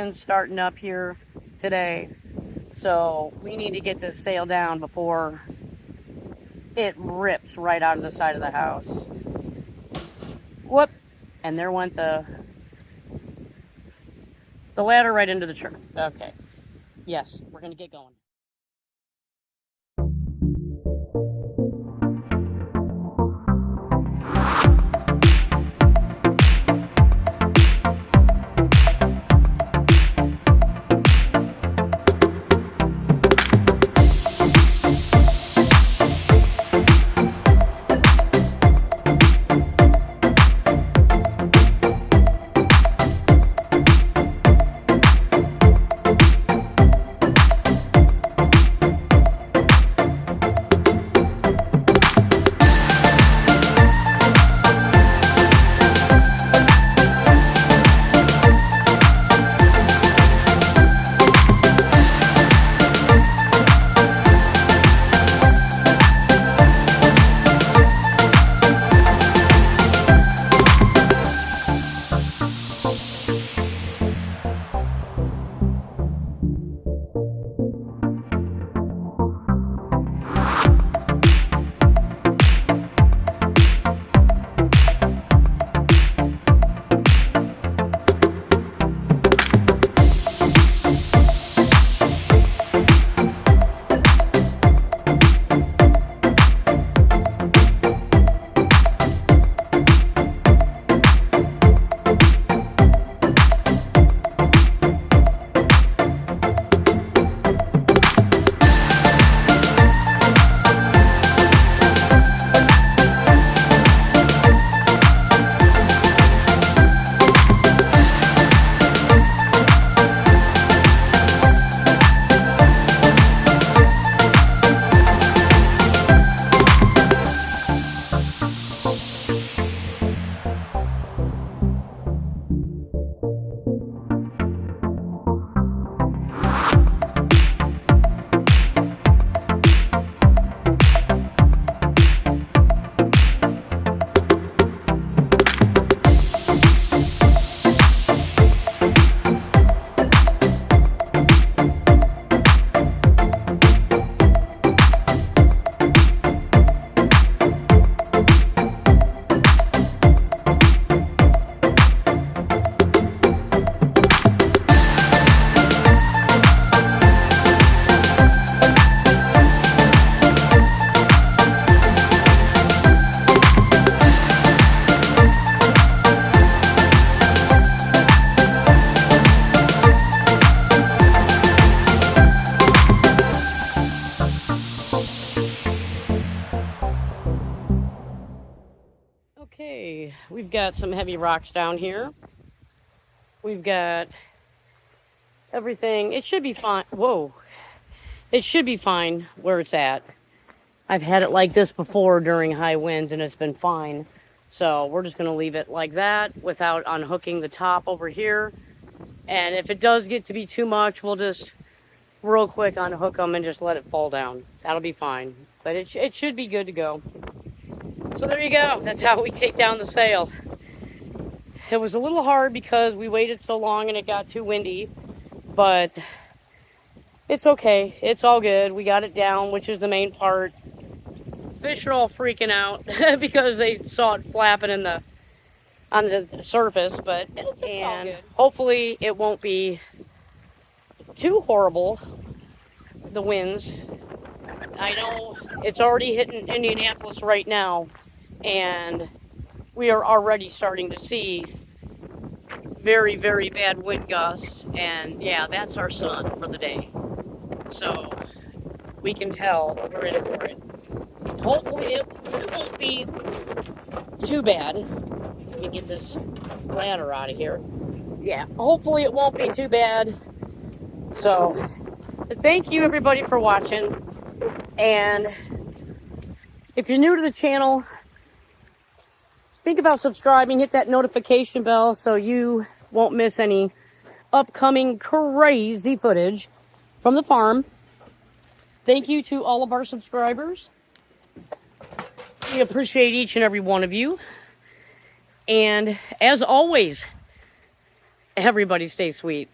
winds starting up here today. So we need to get this sail down before it rips right out of the side of the house. Whoop! And there went the ladder right into the tree. Okay. Yes, we're going to get going. Okay, we've got some heavy rocks down here. We've got everything. It should be fine. Whoa. It should be fine where it's at. I've had it like this before during high winds and it's been fine. So we're just going to leave it like that without unhooking the top over here. And if it does get to be too much, we'll just real quick unhook them and just let it fall down. That'll be fine. But it should be good to go. So there you go. That's how we take down the sail. It was a little hard because we waited so long and it got too windy, but it's okay. It's all good. We got it down, which is the main part. Fish are all freaking out because they saw it flapping on the surface, but it's all good. Hopefully it won't be too horrible, the winds. I know it's already hitting Indianapolis right now, and we are already starting to see very, very bad wind gusts, and yeah, that's our sun for the day. So we can tell we're in for it. Hopefully it won't be too bad. Let me get this ladder out of here. Yeah, hopefully it won't be too bad. So thank you everybody for watching. And if you're new to the channel, think about subscribing, hit that notification bell so you won't miss any upcoming crazy footage from the farm. Thank you to all of our subscribers. We appreciate each and every one of you. And as always, everybody stay sweet.